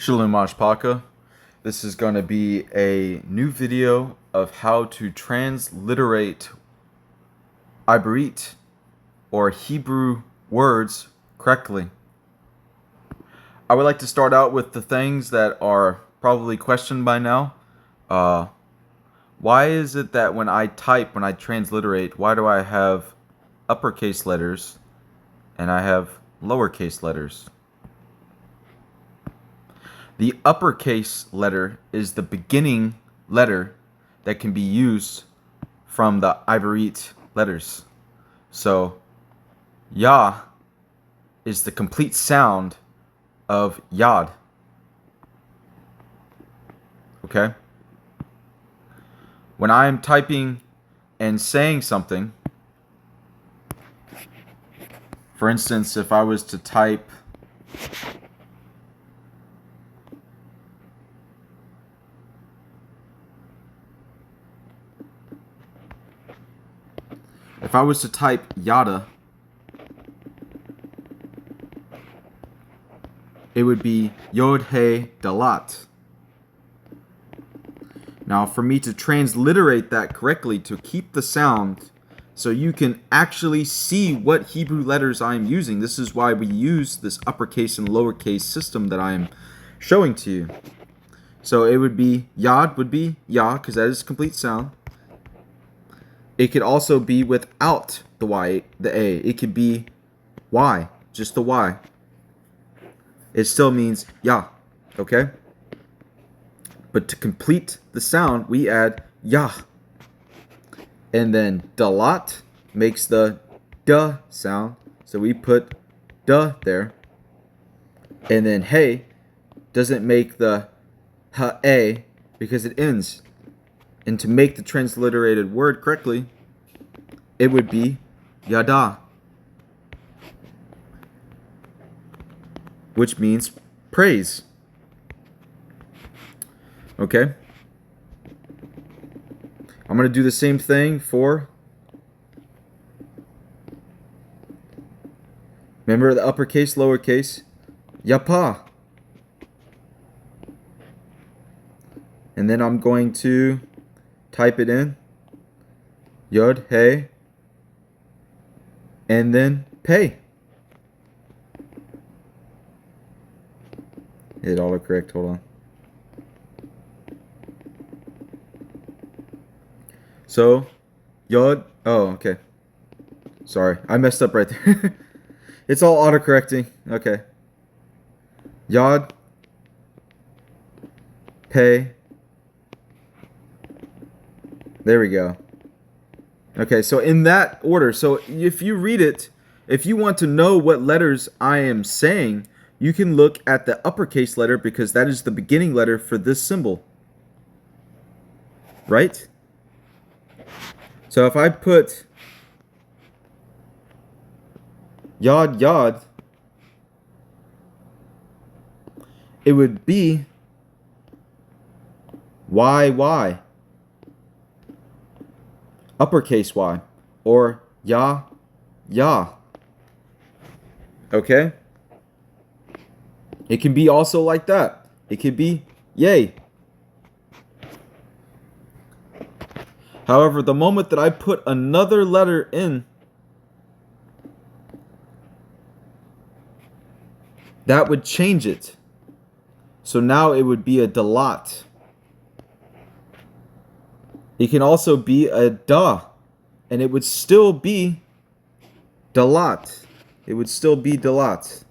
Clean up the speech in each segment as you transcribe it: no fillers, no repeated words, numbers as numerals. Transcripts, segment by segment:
Shalom Mashpaka. This is going to be a new video of how to transliterate AyBaRYT or Hebrew words correctly. I would like to start out with the things that are probably questioned by now. Why is it that when I transliterate, why do I have uppercase letters and I have lowercase letters? The uppercase letter is the beginning letter that can be used from the AyBaRYT letters. So, Yah is the complete sound of Yad. Okay? When I am typing and saying something, for instance, if I was to type YaDAH, it would be YaDAH. Now, for me to transliterate that correctly, to keep the sound so you can actually see what Hebrew letters I am using, this is why we use this uppercase and lowercase system that I am showing to you. So it would be, Yad would be Yah, because that is complete sound. It could also be without the Y, the A. It could be Y, just the Y. It still means Yah, okay? But to complete the sound, we add Yah. And then Dalat makes the duh sound, so we put duh there. And then Hey doesn't make the Ha-A because it ends. And to make the transliterated word correctly, it would be YaDAH, which means praise. Okay? I'm going to do the same thing for, remember the uppercase, lowercase, YaPah. And then I'm going to type it in, Yod, Hey, and then Pay. Hit autocorrect, hold on. So, Yod, oh, okay. Sorry, I messed up right there. It's all autocorrecting, okay. Yod, Pay. There we go. Okay, so in that order, so if you read it, if you want to know what letters I am saying, you can look at the uppercase letter because that is the beginning letter for this symbol. Right? So if I put Yod Yod, it would be YY. Uppercase Y, or Yah, Yah. Okay? It can be also like that. It could be Yay. However, the moment that I put another letter in, that would change it. So now it would be a Dalat. It can also be a Da, and it would still be Dalat. It would still be Dalat.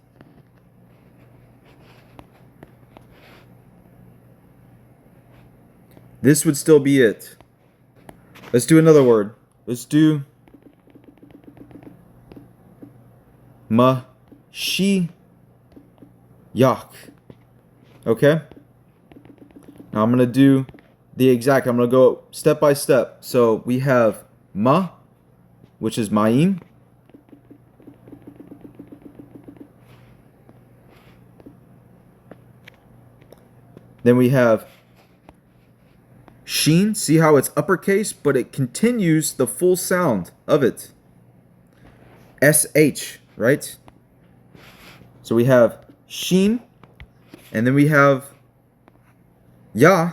This would still be it. Let's do another word. Let's do Mashiach. Okay? Now I'm going to do I'm going to go step by step. So we have Ma, which is Ma'im. Then we have Sheen. See how it's uppercase, but it continues the full sound of it. SH, right? So we have Sheen, And then we have ya,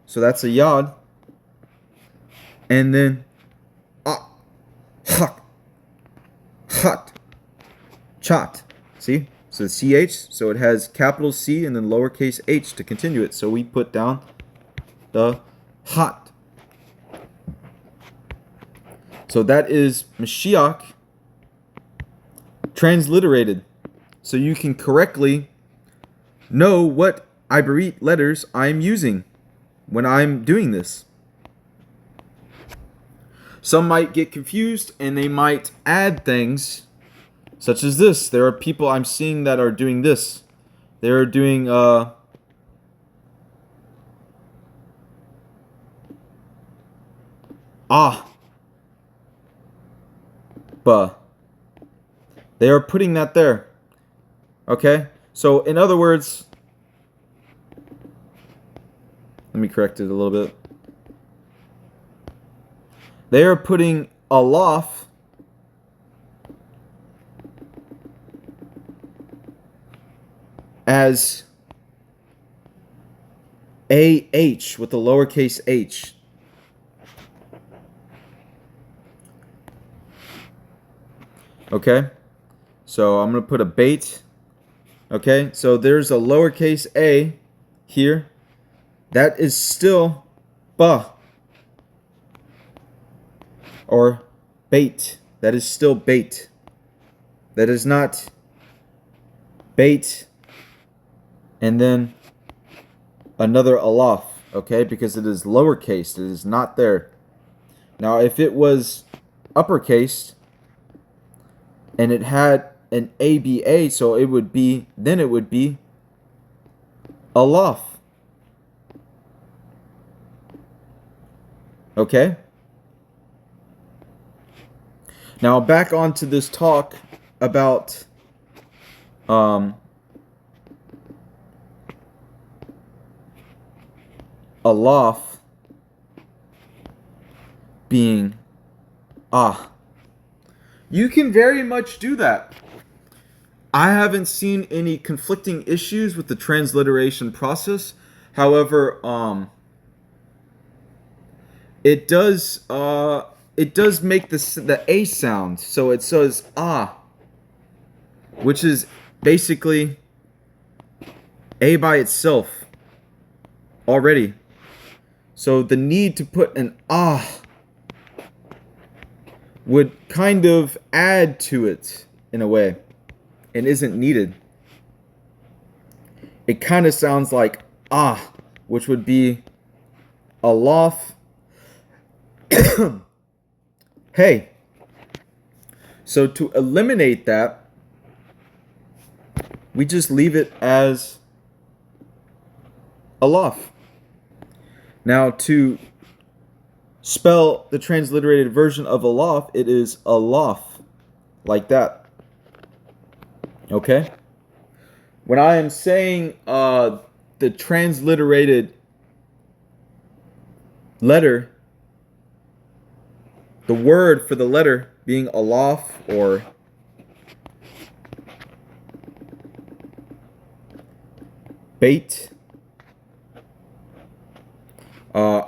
so that's a yod. And then hot, hot, chot. See? So the ch, so it has capital C and then lowercase h to continue it. So we put down the hot. So that is Mashiach transliterated. So you can correctly know what AyBaRYT letters I'm using when I'm doing this. Some might get confused and they might add things such as this. There are people I'm seeing that are doing this. They're doing ba. They are putting that there. Okay? So in other words, let me correct it a little bit. They are putting alof as AH with the lowercase h. Okay? So I'm going to put a bait. Okay? So there's a lowercase a here. That is still ba. Or bait. That is still bait. That is not bait and then another alof, okay? Because it is lowercase. It is not there. Now, if it was uppercase and it had an ABA, so it would be, then it would be alof. Okay? Now back onto this talk about alof being You can very much do that. I haven't seen any conflicting issues with the transliteration process. However, it does make the A sound. So it says which is basically A by itself already. So the need to put an would kind of add to it in a way and isn't needed. It kind of sounds like which would be alof. Hey. So to eliminate that, we just leave it as alof. Now to spell the transliterated version of alof, it is alof, like that. Okay? When I am saying the transliterated letter, the word for the letter being alof or bait,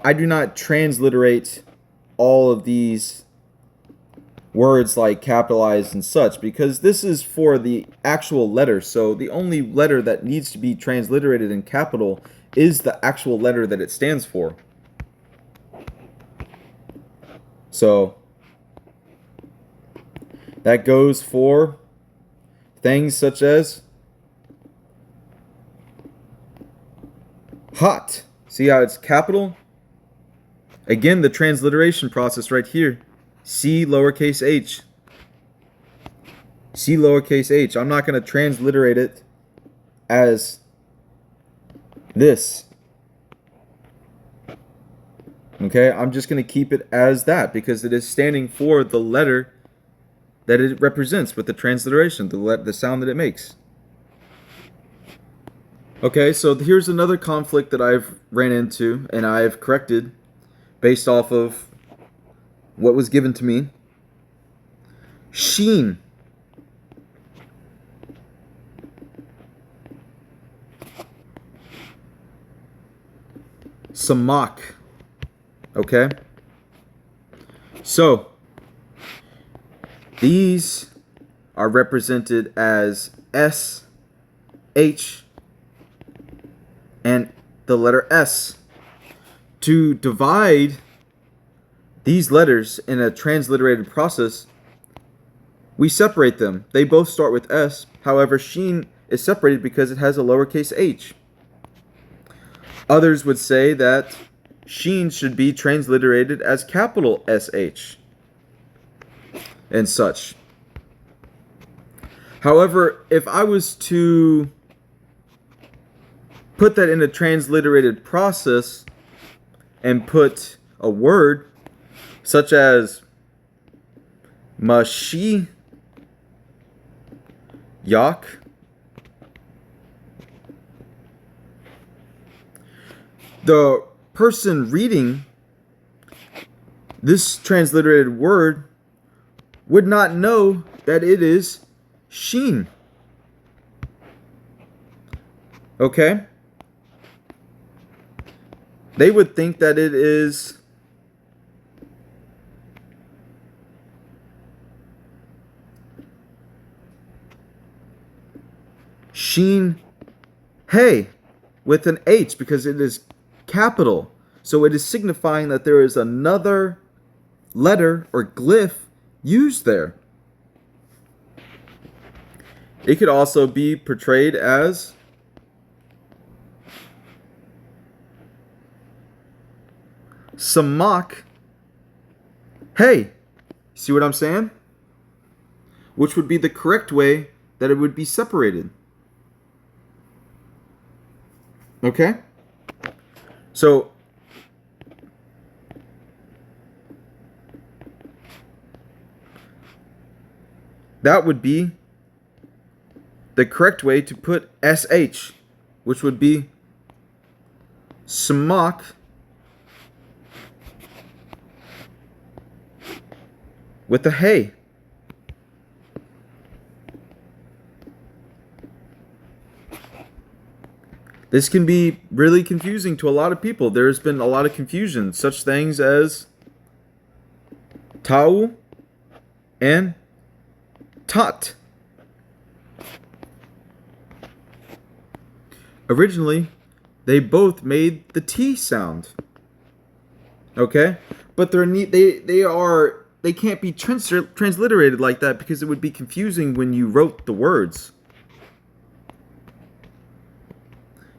I do not transliterate all of these words like capitalized and such because this is for the actual letter. So the only letter that needs to be transliterated in capital is the actual letter that it stands for. So that goes for things such as hot. See how it's capital? Again, the transliteration process right here. C lowercase h. C lowercase h. I'm not going to transliterate it as this. Okay, I'm just going to keep it as that because it is standing for the letter that it represents with the transliteration, the sound that it makes. Okay, so here's another conflict that I've ran into and I've corrected based off of what was given to me. Sheen. samak. Okay? So, these are represented as S, H, and the letter S. To divide these letters in a transliterated process, we separate them. They both start with S. However, sheen is separated because it has a lowercase h. Others would say that sheen should be transliterated as capital SH and such. However, if I was to put that in a transliterated process and put a word such as mashi yak, the person reading this transliterated word would not know that it is sheen. Okay? They would think that it is sheen hey with an H because it is capital. So it is signifying that there is another letter or glyph used there. It could also be portrayed as samak hey. See what I'm saying? Which would be the correct way that it would be separated. Okay? So that would be the correct way to put SH, which would be samak with a hey. This can be really confusing to a lot of people. There's been a lot of confusion, such things as tau and tot. Originally, they both made the T sound. Okay? But they can't be transliterated like that because it would be confusing when you wrote the words.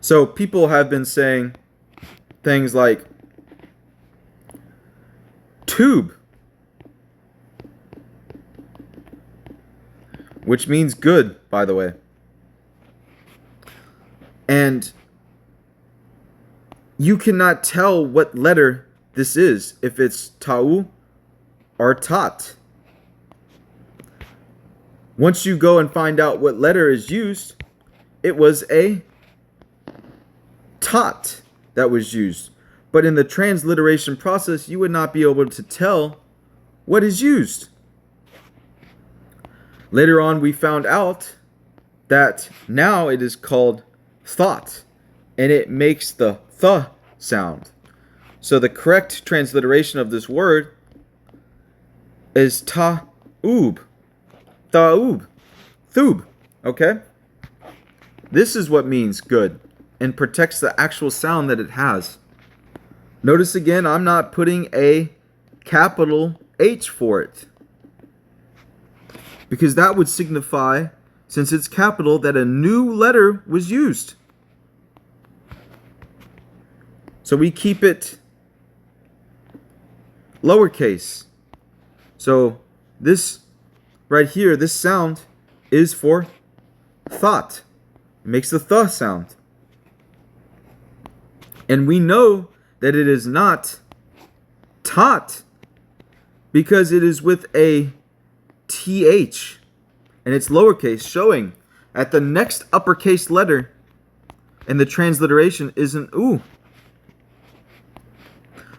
So people have been saying things like tube, which means good, by the way. And you cannot tell what letter this is, if it's tau or tot. Once you go and find out what letter is used, it was a tot that was used. But in the transliteration process, you would not be able to tell what is used. Later on, we found out that now it is called thought, and it makes the th sound. So the correct transliteration of this word is ta'ub. Ta'ub. Thub. Okay? This is what means good and protects the actual sound that it has. Notice again, I'm not putting a capital H for it, because that would signify, since it's capital, that a new letter was used. So we keep it lowercase. So this right here, this sound is for thought. It makes the th sound. And we know that it is not tot because it is with a th and it's lowercase, showing that the next uppercase letter in the transliteration is an oo.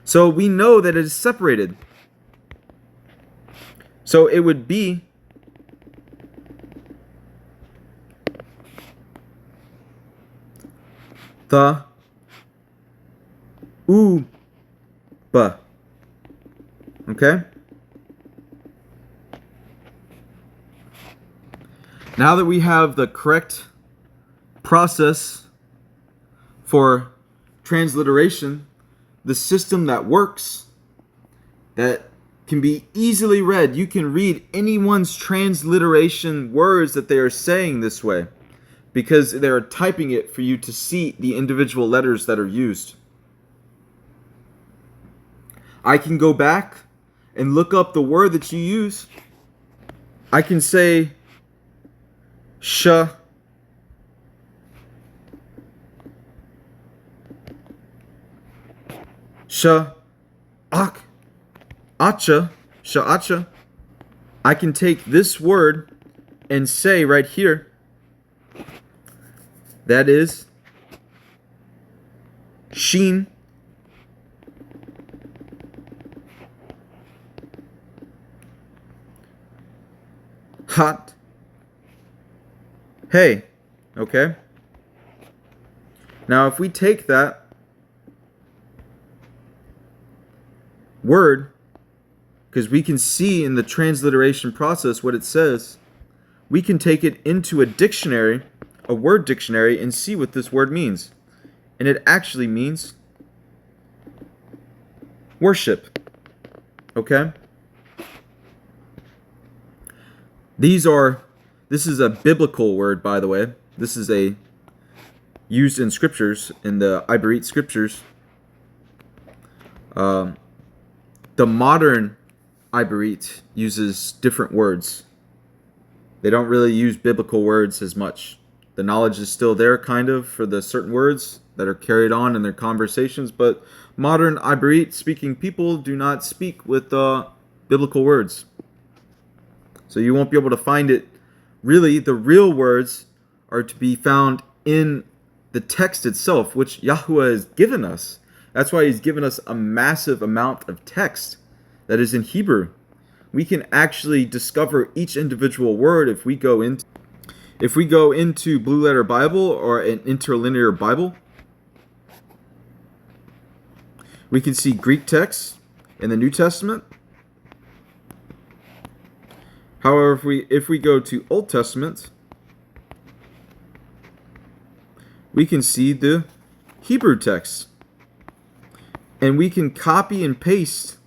So we know that it is separated. So it would be the U, B. Okay? Now that we have the correct process for transliteration, the system that works, that can be easily read. You can read anyone's transliteration words that they are saying this way because they are typing it for you to see the individual letters that are used. I can go back and look up the word that you use. I can say sh, ak, acha, sha'acha. I can take this word and say right here, that is sheen, hot, hey. Okay? Now if we take that word, because we can see in the transliteration process what it says, we can take it into a dictionary, a word dictionary, and see what this word means. And it actually means worship. Okay? This is a biblical word, by the way. This is used in scriptures, in the AyBaRYT scriptures. The modern AyBaRYT uses different words. They don't really use biblical words as much. The knowledge is still there, kind of, for the certain words that are carried on in their conversations, but modern AyBaRYT speaking people do not speak with biblical words. So you won't be able to find it. Really, the real words are to be found in the text itself, which Yahuwah has given us. That's why He's given us a massive amount of text that is in Hebrew. We can actually discover each individual word if we go into Blue Letter Bible or an interlinear Bible. We can see Greek texts in the New Testament. However, if we go to Old Testament, we can see the Hebrew text. And we can copy and paste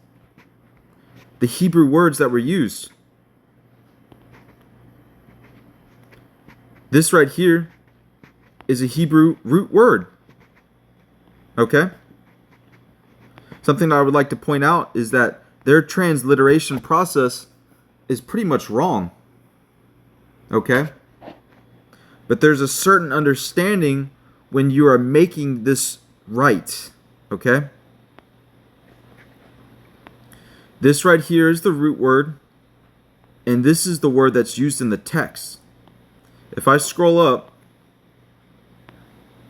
the Hebrew words that were used. This right here is a Hebrew root word. Okay? Something that I would like to point out is that their transliteration process is pretty much wrong. Okay? But there's a certain understanding when you are making this right. Okay? This right here is the root word, and this is the word that's used in the text. If I scroll up,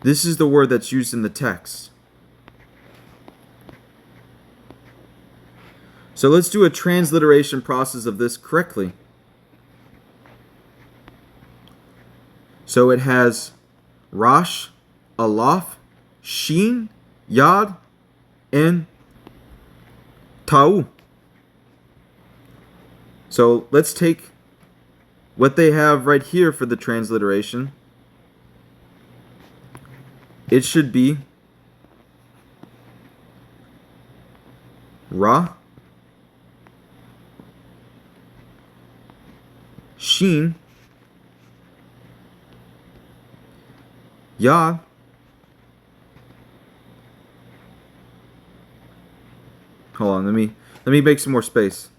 this is the word that's used in the text. So let's do a transliteration process of this correctly. So it has Rosh, Aleph, Shin, Yad, and Tau. So let's take what they have right here for the transliteration. It should be Ra, Shin, Yad, hold on, let me make some more space.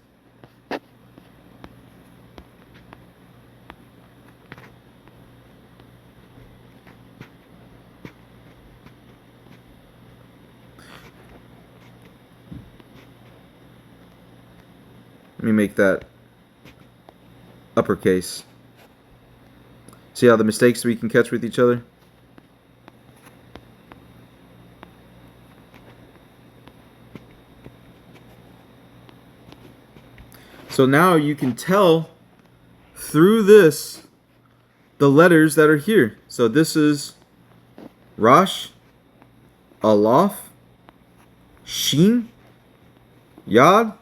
Let me make that uppercase. See how the mistakes we can catch with each other? So now you can tell through this the letters that are here. So this is Rosh, Aleph, Shin, Yad,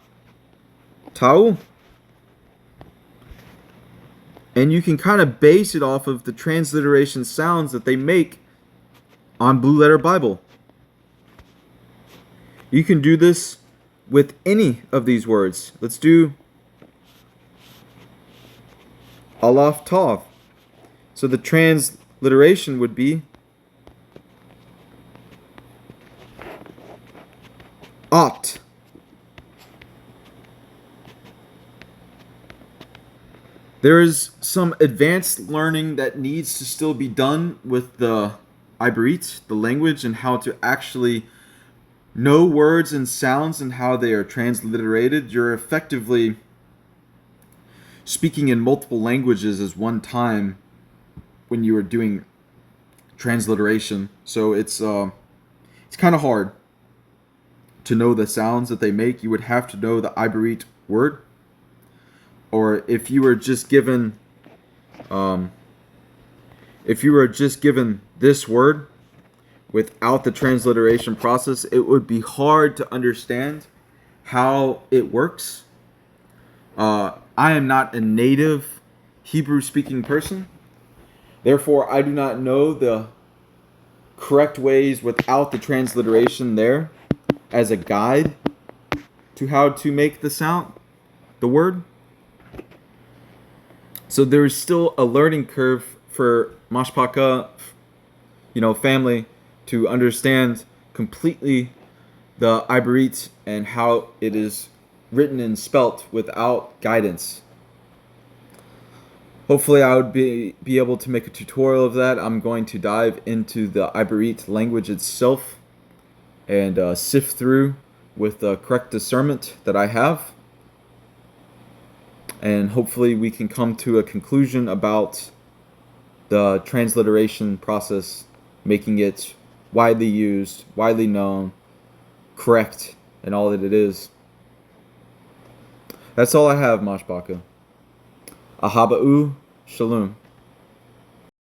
Tau. And you can kind of base it off of the transliteration sounds that they make on Blue Letter Bible. You can do this with any of these words. Let's do Aleph Tav. So the transliteration would be Ot. There is some advanced learning that needs to still be done with the AyBaRYT, the language, and how to actually know words and sounds and how they are transliterated. You're effectively speaking in multiple languages as one time when you are doing transliteration. So it's kind of hard to know the sounds that they make. You would have to know the AyBaRYT word. Or if you were just given this word without the transliteration process, it would be hard to understand how it works. I am not a native Hebrew speaking person. Therefore, I do not know the correct ways without the transliteration there as a guide to how to make the sound, the word. So there is still a learning curve for Mashpaka, family to understand completely the AyBaRYT and how it is written and spelt without guidance. Hopefully I would be able to make a tutorial of that. I'm going to dive into the AyBaRYT language itself and sift through with the correct discernment that I have. And hopefully we can come to a conclusion about the transliteration process, making it widely used, widely known, correct, and all that it is. That's all I have, Mashpaka. Ahaba'u, Shalom.